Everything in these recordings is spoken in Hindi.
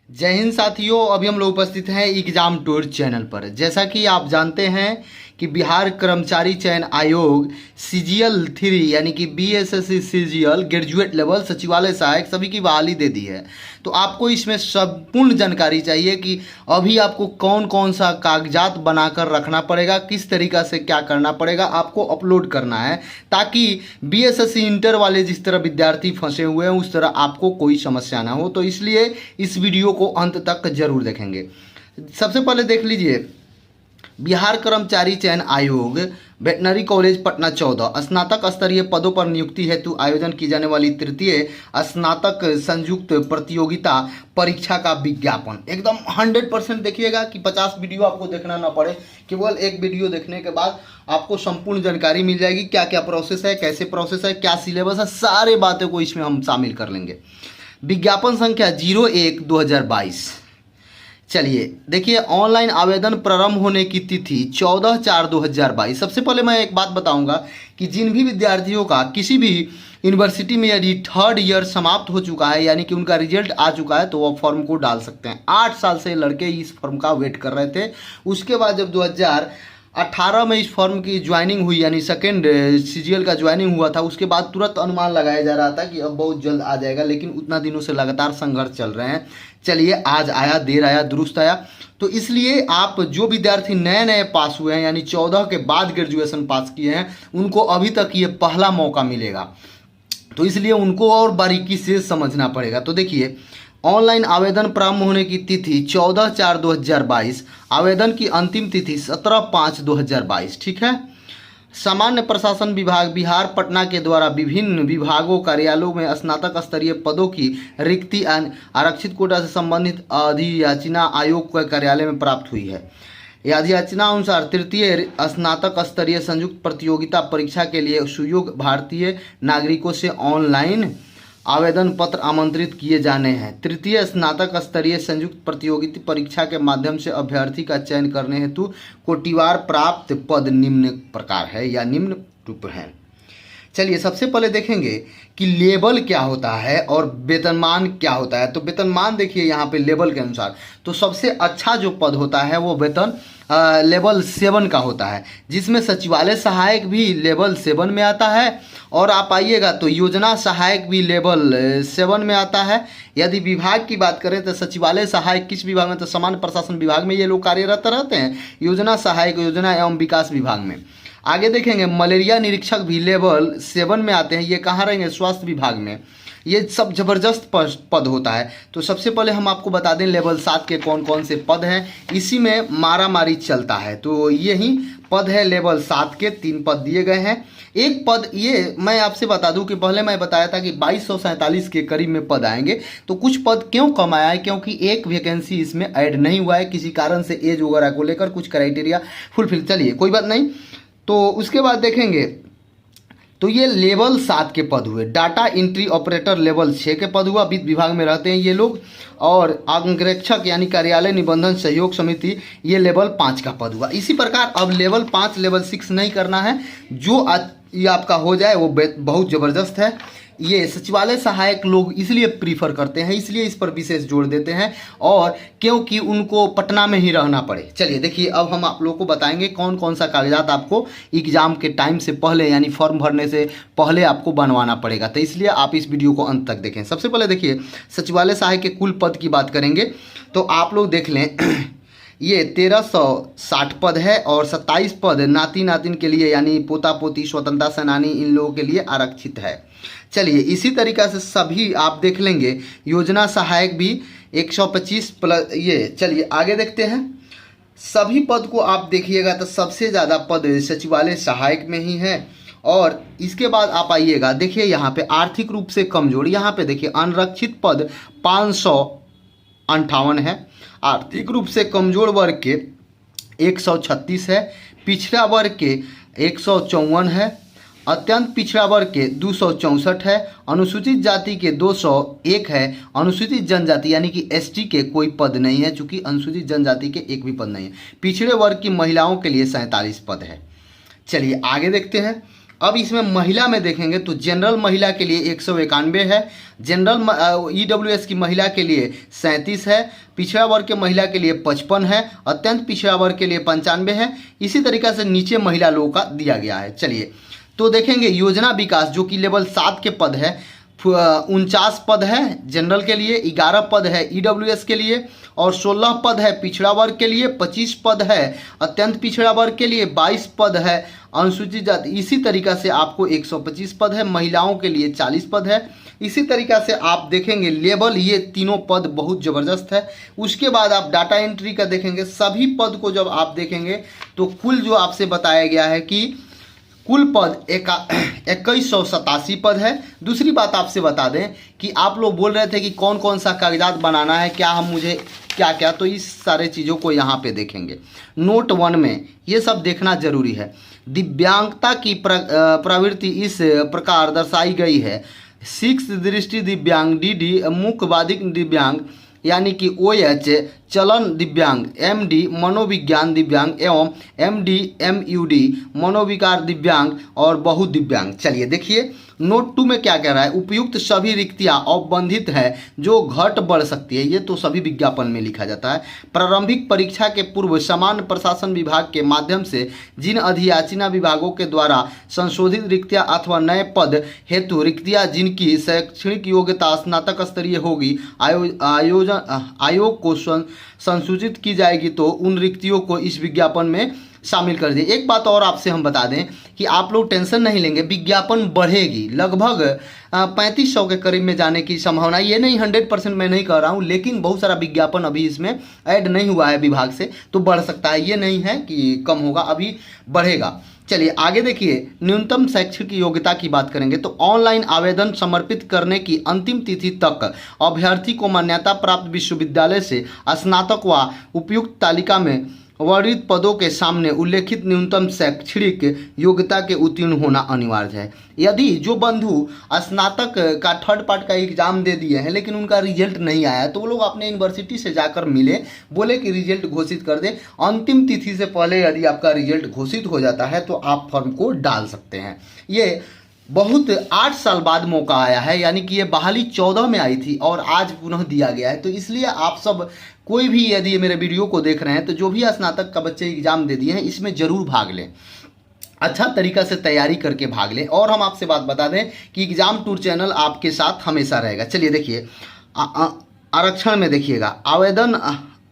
जय हिंद साथियों। अभी हम लोग उपस्थित हैं एग्जाम टूर चैनल पर। जैसा कि आप जानते हैं कि बिहार कर्मचारी चयन आयोग सीजीएल 3 यानी कि बीएसएससी सीजीएल ग्रेजुएट लेवल सचिवालय सहायक सभी की बहाली दे दी है। तो आपको इसमें संपूर्ण जानकारी चाहिए कि अभी आपको कौन कौन सा कागजात बनाकर रखना पड़ेगा, किस तरीक़ा से क्या करना पड़ेगा, आपको अपलोड करना है ताकि बीएसएससी इंटर वाले जिस तरह विद्यार्थी फंसे हुए हैं उस तरह आपको कोई समस्या ना हो। तो इसलिए इस वीडियो को अंत तक जरूर देखेंगे। सबसे पहले देख लीजिए, बिहार कर्मचारी चयन आयोग वेटनरी कॉलेज पटना 14 स्नातक स्तरीय पदों पर नियुक्ति हेतु आयोजन की जाने वाली तृतीय स्नातक संयुक्त प्रतियोगिता परीक्षा का विज्ञापन। एकदम 100% देखिएगा कि 50 वीडियो आपको देखना ना पड़े, केवल एक वीडियो देखने के बाद आपको संपूर्ण जानकारी मिल जाएगी। क्या क्या प्रोसेस है, कैसे प्रोसेस है, क्या सिलेबस है, सारे बातों को इसमें हम शामिल कर लेंगे। विज्ञापन संख्या 01/2022। चलिए देखिए, ऑनलाइन आवेदन प्रारंभ होने की तिथि 14/4/2022। सबसे पहले मैं एक बात बताऊंगा कि जिन भी विद्यार्थियों का किसी भी यूनिवर्सिटी में यदि 3rd ईयर समाप्त हो चुका है यानी कि उनका रिजल्ट आ चुका है तो वो फॉर्म को डाल सकते हैं। 8 साल से लड़के इस फॉर्म का वेट कर रहे थे। उसके बाद जब 2018 में इस फॉर्म की ज्वाइनिंग हुई यानी सेकेंड सीजीएल का ज्वाइनिंग हुआ था, उसके बाद तुरंत अनुमान लगाया जा रहा था कि अब बहुत जल्द आ जाएगा, लेकिन उतना दिनों से लगातार संघर्ष चल रहे हैं। चलिए, आज आया, देर आया दुरुस्त आया। तो इसलिए आप जो विद्यार्थी नए नए पास हुए हैं यानी 14 के बाद ग्रेजुएशन पास किए हैं उनको अभी तक ये पहला मौका मिलेगा, तो इसलिए उनको और बारीकी से समझना पड़ेगा। तो देखिए, ऑनलाइन आवेदन प्रारंभ होने की तिथि 14/4/2022, आवेदन की अंतिम तिथि 17/5/2022। ठीक है। सामान्य प्रशासन विभाग बिहार पटना के द्वारा विभिन्न विभागों कार्यालयों में स्नातक स्तरीय पदों की रिक्ति आरक्षित कोटा से संबंधित अधियाचना आयोग के कार्यालय में प्राप्त हुई है। अधियाचना अनुसार तृतीय स्नातक स्तरीय संयुक्त प्रतियोगिता परीक्षा के लिए सुयोग्य भारतीय नागरिकों से ऑनलाइन आवेदन पत्र आमंत्रित किए जाने हैं। तृतीय स्नातक स्तरीय संयुक्त प्रतियोगिता परीक्षा के माध्यम से अभ्यर्थी का चयन करने हेतु कोटिवार प्राप्त पद निम्न प्रकार है या निम्न रूप है। चलिए, सबसे पहले देखेंगे कि लेवल क्या होता है और वेतनमान क्या होता है। तो वेतनमान देखिए यहाँ पे लेवल के अनुसार, तो सबसे अच्छा जो पद होता है वो वेतन लेवल 7 का होता है, जिसमें सचिवालय सहायक भी लेवल 7 में आता है। और आप आइएगा तो योजना सहायक भी लेवल 7 में आता है। यदि विभाग की बात करें तो सचिवालय सहायक किस विभाग में, तो सामान्य प्रशासन विभाग में ये लोग कार्यरत रहते हैं। योजना सहायक योजना एवं विकास विभाग में। आगे देखेंगे, मलेरिया निरीक्षक भी लेवल 7 में आते हैं। ये कहाँ रहेंगे, स्वास्थ्य विभाग में। ये सब जबरदस्त पद होता है। तो सबसे पहले हम आपको बता दें लेवल 7 के कौन कौन से पद हैं। इसी में मारा मारी चलता है, तो यही पद है लेवल 7 के। 3 पद दिए गए हैं। एक पद, ये मैं आपसे बता दूं कि पहले मैं बताया था कि 2247 के करीब में पद आएंगे। तो कुछ पद क्यों कम आया है, क्योंकि एक वैकेंसी इसमें ऐड नहीं हुआ है किसी कारण से, एज वगैरह को लेकर कुछ क्राइटेरिया फुलफिल। चलिए, कोई बात नहीं। तो उसके बाद देखेंगे तो ये लेवल 7 के पद हुए। डाटा एंट्री ऑपरेटर लेवल 6 के पद हुआ, वित्त विभाग में रहते हैं ये लोग। और अंगरक्षक यानी कार्यालय निबंधन सहयोग समिति, ये लेवल 5 का पद हुआ। इसी प्रकार अब लेवल 5 लेवल 6 नहीं करना है, जो ये आपका हो जाए वो बहुत ज़बरदस्त है। ये सचिवालय सहायक लोग इसलिए प्रीफर करते हैं, इसलिए इस पर विशेष जोर देते हैं, और क्योंकि उनको पटना में ही रहना पड़े। चलिए देखिए, अब हम आप लोगों को बताएंगे कौन कौन सा कागजात आपको एग्जाम के टाइम से पहले यानी फॉर्म भरने से पहले आपको बनवाना पड़ेगा। तो इसलिए आप इस वीडियो को अंत तक देखें। सबसे पहले देखिए, सचिवालय सहायक के कुल पद की बात करेंगे तो आप लोग देख लें ये 1360 पद है और 27 पद नाती नातिन के लिए यानी पोता पोती स्वतंत्रता सेनानी इन लोगों के लिए आरक्षित है। चलिए, इसी तरीक़ा से सभी आप देख लेंगे। योजना सहायक भी 125 प्लस ये। चलिए आगे देखते हैं। सभी पद को आप देखिएगा तो सबसे ज़्यादा पद सचिवालय सहायक में ही है। और इसके बाद आप आइएगा, देखिए यहाँ पे आर्थिक रूप से कमजोर, यहाँ पे देखिए अनरक्षित पद 558 है। आर्थिक रूप से कमजोर वर्ग के 136 है। पिछड़ा वर्ग के 154 है। अत्यंत पिछड़ा वर्ग के 264 है। अनुसूचित जाति के 201 है। अनुसूचित जनजाति यानी कि एसटी के कोई पद नहीं है, चूंकि अनुसूचित जनजाति के एक भी पद नहीं है। पिछड़े वर्ग की महिलाओं के लिए 47 पद है। चलिए आगे देखते हैं। अब इसमें महिला में देखेंगे तो जनरल महिला के लिए 191 है, जनरल ईडब्ल्यूएस की महिला के लिए 37 है, पिछड़ा वर्ग के महिला के लिए 55 है, अत्यंत पिछड़ा वर्ग के लिए 95 है। इसी तरीक़ा से नीचे महिला लोगों का दिया गया है। चलिए तो देखेंगे योजना विकास जो कि लेवल 7 के पद है, 49 पद है जनरल के लिए, 11 पद है ईडब्ल्यूएस के लिए और 16 पद है पिछड़ा वर्ग के लिए, 25 पद है अत्यंत पिछड़ा वर्ग के लिए, 22 पद है अनुसूचित जाति। इसी तरीक़ा से आपको 125 पद है, महिलाओं के लिए 40 पद है। इसी तरीक़ा से आप देखेंगे लेवल ये तीनों पद बहुत ज़बरदस्त है। उसके बाद आप डाटा एंट्री का देखेंगे, सभी पद को जब आप देखेंगे तो कुल जो आपसे बताया गया है कि कुल पद 2187 पद है। दूसरी बात आपसे बता दें कि आप लोग बोल रहे थे कि कौन कौन सा कागजात बनाना है, क्या हम मुझे क्या क्या, तो इस सारे चीज़ों को यहाँ पे देखेंगे। नोट 1 में ये सब देखना जरूरी है। दिव्यांगता की प्रवृत्ति इस प्रकार दर्शाई गई है। 6 दृष्टि दिव्यांग, DD मुखबाधिक दिव्यांग यानी कि OH चलन दिव्यांग, MD मनोविज्ञान दिव्यांग एवं MD MUD मनोविकार दिव्यांग और बहु दिव्यांग। चलिए देखिए नोट 2 में क्या कह रहा है, उपयुक्त सभी रिक्तियां औपबंधित है जो घट बढ़ सकती है। ये तो सभी विज्ञापन में लिखा जाता है। प्रारंभिक परीक्षा के पूर्व सामान्य प्रशासन विभाग के माध्यम से जिन अधियाचना विभागों के द्वारा संशोधित रिक्तियां अथवा नए पद हेतु रिक्तियां जिनकी शैक्षणिक योग्यता स्नातक स्तरीय होगी आयोग को संसूचित की जाएगी तो उन रिक्तियों को इस विज्ञापन में शामिल कर दिए। एक बात और आपसे हम बता दें कि आप लोग टेंशन नहीं लेंगे, विज्ञापन बढ़ेगी, लगभग 3500 के करीब में जाने की संभावना। ये नहीं 100% मैं नहीं कह रहा हूँ, लेकिन बहुत सारा विज्ञापन अभी इसमें ऐड नहीं हुआ है विभाग से, तो बढ़ सकता है। ये नहीं है कि कम होगा, अभी बढ़ेगा। चलिए आगे देखिए, न्यूनतम शैक्षिक योग्यता की बात करेंगे तो ऑनलाइन आवेदन समर्पित करने की अंतिम तिथि तक अभ्यर्थी को मान्यता प्राप्त विश्वविद्यालय से स्नातक व उपयुक्त तालिका में वर्णित पदों के सामने उल्लेखित न्यूनतम शैक्षणिक योग्यता के उत्तीर्ण होना अनिवार्य है। यदि जो बंधु स्नातक का थर्ड पार्ट का एग्जाम दे दिए हैं लेकिन उनका रिजल्ट नहीं आया तो वो लोग अपने यूनिवर्सिटी से जाकर मिले, बोले कि रिजल्ट घोषित कर दे। अंतिम तिथि से पहले यदि आपका रिजल्ट घोषित हो जाता है तो आप फॉर्म को डाल सकते हैं। ये बहुत 8 साल बाद मौका आया है, यानी कि ये बहाली 14 में आई थी और आज पुनः दिया गया है। तो इसलिए आप सब कोई भी यदि ये मेरे वीडियो को देख रहे हैं तो जो भी स्नातक का बच्चे एग्जाम दे दिए हैं इसमें ज़रूर भाग लें, अच्छा तरीका से तैयारी करके भाग लें। और हम आपसे बात बता दें कि एग्जाम टूर चैनल आपके साथ हमेशा रहेगा। चलिए देखिए आरक्षण में देखिएगा, आवेदन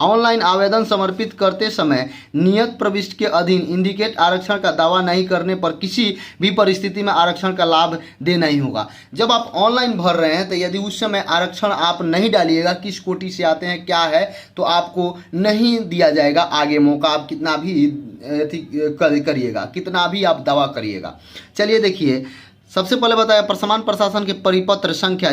ऑनलाइन आवेदन समर्पित करते समय नियत प्रविष्टि के अधीन इंडिकेट आरक्षण का दावा नहीं करने पर किसी भी परिस्थिति में आरक्षण का लाभ देना ही होगा। जब आप ऑनलाइन भर रहे हैं तो यदि उस समय आरक्षण आप नहीं डालिएगा, किस कोटि से आते हैं क्या है, तो आपको नहीं दिया जाएगा आगे मौका, आप कितना भी करिएगा, कितना भी आप दावा करिएगा। चलिए देखिए सबसे पहले बताया प्रसमान प्रशासन के परिपत्र संख्या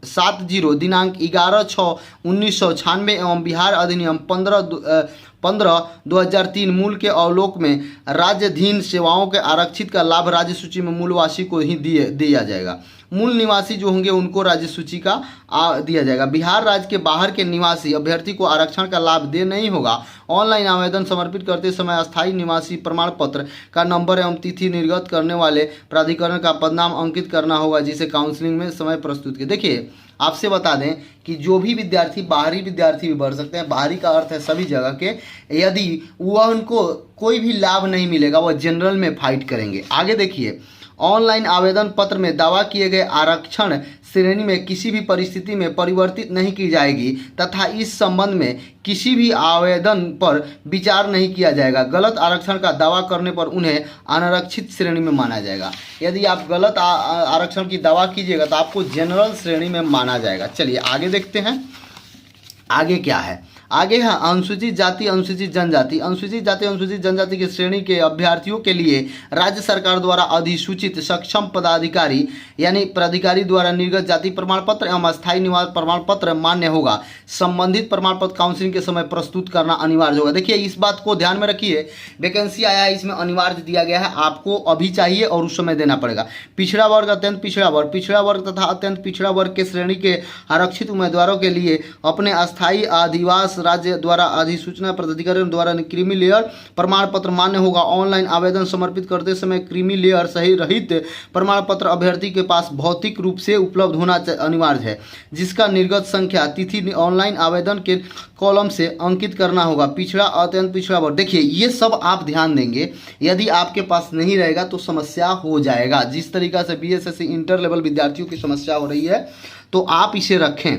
70 दिनांक 11/6/1996 एवं बिहार अधिनियम 15/2003 मूल के अवलोक में राज्याधीन सेवाओं के आरक्षित का लाभ राज्य सूची में मूलवासी को ही दिया जाएगा। मूल निवासी जो होंगे उनको राज्य सूची का दिया जाएगा। बिहार राज्य के बाहर के निवासी अभ्यर्थी को आरक्षण का लाभ दे नहीं होगा। ऑनलाइन आवेदन समर्पित करते समय अस्थायी निवासी प्रमाण पत्र का नंबर एवं तिथि निर्गत करने वाले प्राधिकरण का पदनाम अंकित करना होगा, जिसे काउंसलिंग में समय प्रस्तुत किया। देखिए आपसे बता दें कि जो भी विद्यार्थी बाहरी विद्यार्थी भी भर सकते हैं, बाहरी का अर्थ है सभी जगह के, यदि वह उनको कोई भी लाभ नहीं मिलेगा वह जनरल में फाइट करेंगे। आगे देखिए ऑनलाइन आवेदन पत्र में दावा किए गए आरक्षण श्रेणी में किसी भी परिस्थिति में परिवर्तित नहीं की जाएगी तथा इस संबंध में किसी भी आवेदन पर विचार नहीं किया जाएगा। गलत आरक्षण का दावा करने पर उन्हें अनारक्षित श्रेणी में माना जाएगा। यदि आप गलत आरक्षण की दावा कीजिएगा तो आपको जनरल श्रेणी में माना जाएगा। चलिए आगे देखते हैं आगे क्या है। आगे है अनुसूचित जाति अनुसूचित जनजाति। अनुसूचित जाति अनुसूचित जनजाति के श्रेणी के अभ्यर्थियों के लिए राज्य सरकार द्वारा अधिसूचित सक्षम पदाधिकारी यानी प्राधिकारी द्वारा निर्गत जाति प्रमाण पत्र एवं अस्थायी निवास प्रमाण पत्र मान्य होगा। संबंधित प्रमाण पत्र काउंसलिंग के समय प्रस्तुत करना अनिवार्य होगा। देखिए इस बात को ध्यान में रखिए, वैकेंसी आया है इसमें अनिवार्य दिया गया है, आपको अभी चाहिए और उस समय देना पड़ेगा। पिछड़ा वर्ग अत्यंत पिछड़ा वर्ग तथा अत्यंत पिछड़ा वर्ग के श्रेणी के आरक्षित उम्मीदवारों के लिए अपने अस्थायी आदिवास राज्य द्वारा अधिसूचना प्राधिकरण द्वारा क्रीमी लेयर प्रमाण पत्र मान्य होगा। ऑनलाइन आवेदन समर्पित करते समय क्रीमी लेयर सही रहित प्रमाण पत्र अभ्यर्थी के पास भौतिक रूप से उपलब्ध होना अनिवार्य है, जिसका निर्गत संख्या तिथि ऑनलाइन आवेदन के कॉलम से अंकित करना होगा। पिछड़ा अत्यंत पिछड़ा वर्ग, देखिए ये सब आप ध्यान देंगे, यदि आपके पास नहीं रहेगा तो समस्या हो जाएगा। जिस तरीका से बीएसएससी इंटर लेवल विद्यार्थियों की समस्या हो रही है तो आप इसे रखें।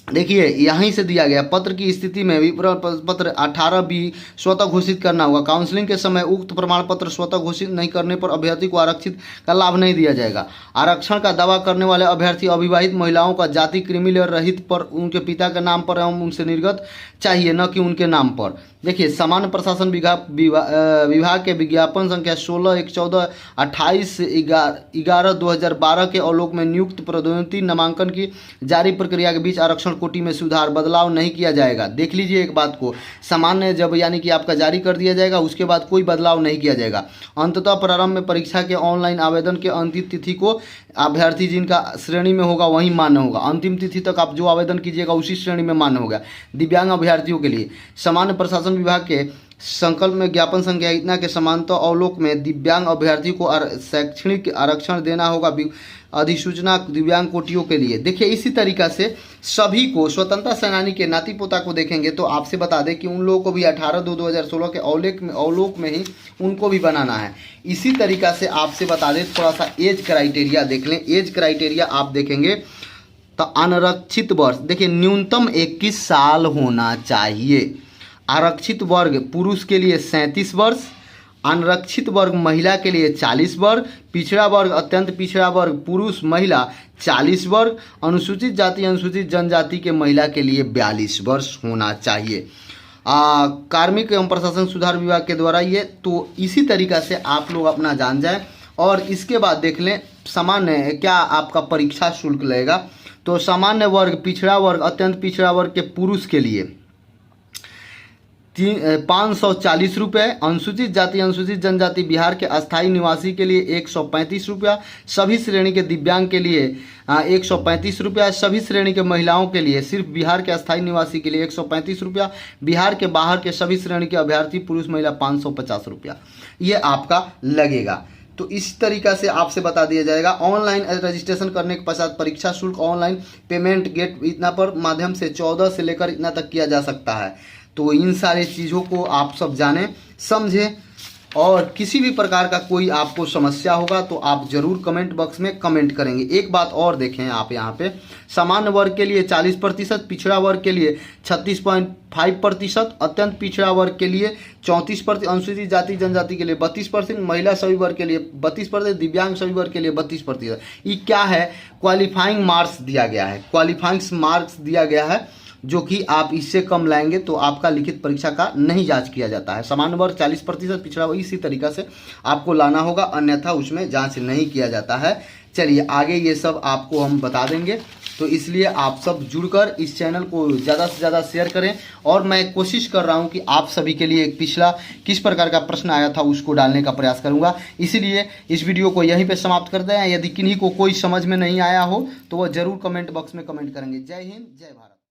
देखिए यहीं से दिया गया पत्र की स्थिति में विवरण पत्र 18B स्वतः घोषित करना होगा। काउंसलिंग के समय उक्त प्रमाण पत्र स्वतः घोषित नहीं करने पर अभ्यर्थी को आरक्षित का लाभ नहीं दिया जाएगा। आरक्षण का दावा करने वाले अभ्यर्थी अविवाहित महिलाओं का जाति क्रीमी लेयर रहित पर उनके पिता के नाम पर एवं उनसे निर्गत चाहिए, न कि उनके नाम पर। देखिए सामान्य प्रशासन विभाग के विज्ञापन संख्या 16/1/14/28/11/2012 के आलोक में नियुक्त पदोन्नति नामांकन की जारी प्रक्रिया के बीच आरक्षण कोटि में सुधार बदलाव नहीं किया जाएगा। देख लीजिए एक बात को, सामान्य जब यानी कि आपका जारी कर दिया जाएगा उसके बाद कोई बदलाव नहीं किया जाएगा। अंततः प्रारंभ में परीक्षा के ऑनलाइन आवेदन के अंतिम तिथि को अभ्यर्थी जिनका श्रेणी में होगा वही मान्य होगा। अंतिम तिथि तक आप जो आवेदन कीजिएगा उसी श्रेणी में मान्य होगा। दिव्यांग अभ्यर्थियों के लिए सामान्य प्रशासन विभाग के संकल्प में ज्ञापन संख्या इतना के समानता अवलोक में दिव्यांग अभ्यर्थी को शैक्षणिक आरक्षण देना होगा अधिसूचना दिव्यांग कोटियों के लिए। देखिए इसी तरीका से सभी को, स्वतंत्रता सेनानी के नाती पोता को देखेंगे तो आपसे बता दें कि उन लोगों को भी 18/2/2016 के अवलोक में ही उनको भी बनाना है। इसी तरीका से आपसे बता दें, थोड़ा सा एज क्राइटेरिया देख लें। एज क्राइटेरिया आप देखेंगे तो अनारक्षित वर्ष, देखिए न्यूनतम 21 साल होना चाहिए। आरक्षित वर्ग पुरुष के लिए 37 वर्ष, अनारक्षित वर्ग महिला के लिए 40 वर्ग, पिछड़ा वर्ग अत्यंत पिछड़ा वर्ग पुरुष महिला 40 वर्ग, अनुसूचित जाति अनुसूचित जनजाति के महिला के लिए 42 वर्ष होना चाहिए। कार्मिक एवं प्रशासन सुधार विभाग के द्वारा ये, तो इसी तरीका से आप लोग अपना जान जाएं। और इसके बाद देख लें सामान्य क्या आपका परीक्षा शुल्क लगेगा। तो सामान्य वर्ग पिछड़ा वर्ग अत्यंत पिछड़ा वर्ग के पुरुष के लिए 540 रुपये, अनुसूचित जाति अनुसूचित जनजाति बिहार के अस्थायी निवासी के लिए 135 रुपया, सभी श्रेणी के दिव्यांग के लिए 135 रुपया, सभी श्रेणी के महिलाओं के लिए सिर्फ बिहार के अस्थायी निवासी के लिए 135 रुपया, बिहार के बाहर के सभी श्रेणी के अभ्यर्थी पुरुष महिला 550 रुपया ये आपका लगेगा। तो इस तरीका से आपसे बता दिया जाएगा। ऑनलाइन रजिस्ट्रेशन करने के पश्चात परीक्षा शुल्क ऑनलाइन पेमेंट गेट इतना पर माध्यम से 14 से लेकर इतना तक किया जा सकता है। तो इन सारी चीज़ों को आप सब जानें समझें, और किसी भी प्रकार का कोई आपको समस्या होगा तो आप ज़रूर कमेंट बॉक्स में कमेंट करेंगे। एक बात और देखें आप यहाँ पे, सामान्य वर्ग के लिए 40%, पिछड़ा वर्ग के लिए 36.5%, अत्यंत पिछड़ा वर्ग के लिए 34%, अनुसूचित जाति जनजाति के लिए 32%, महिला सभी वर्ग के लिए 32%, दिव्यांग सभी वर्ग के लिए 32%। ये क्या है, क्वालिफाइंग मार्क्स दिया गया है, क्वालिफाइंग मार्क्स दिया गया है, जो कि आप इससे कम लाएंगे तो आपका लिखित परीक्षा का नहीं जांच किया जाता है। सामान्य वर्ग 40%, पिछड़ा वर्ग इसी तरीका से आपको लाना होगा, अन्यथा उसमें जांच नहीं किया जाता है। चलिए आगे ये सब आपको हम बता देंगे, तो इसलिए आप सब जुड़कर इस चैनल को ज़्यादा से ज़्यादा शेयर करें। और मैं कोशिश कर रहा हूं कि आप सभी के लिए एक पिछला किस प्रकार का प्रश्न आया था उसको डालने का प्रयास करूंगा। इसीलिए इस वीडियो को यहीं पे समाप्त करते हैं। यदि किन्हीं को कोई समझ में नहीं आया हो तो वह ज़रूर कमेंट बॉक्स में कमेंट करेंगे। जय हिंद, जय भारत।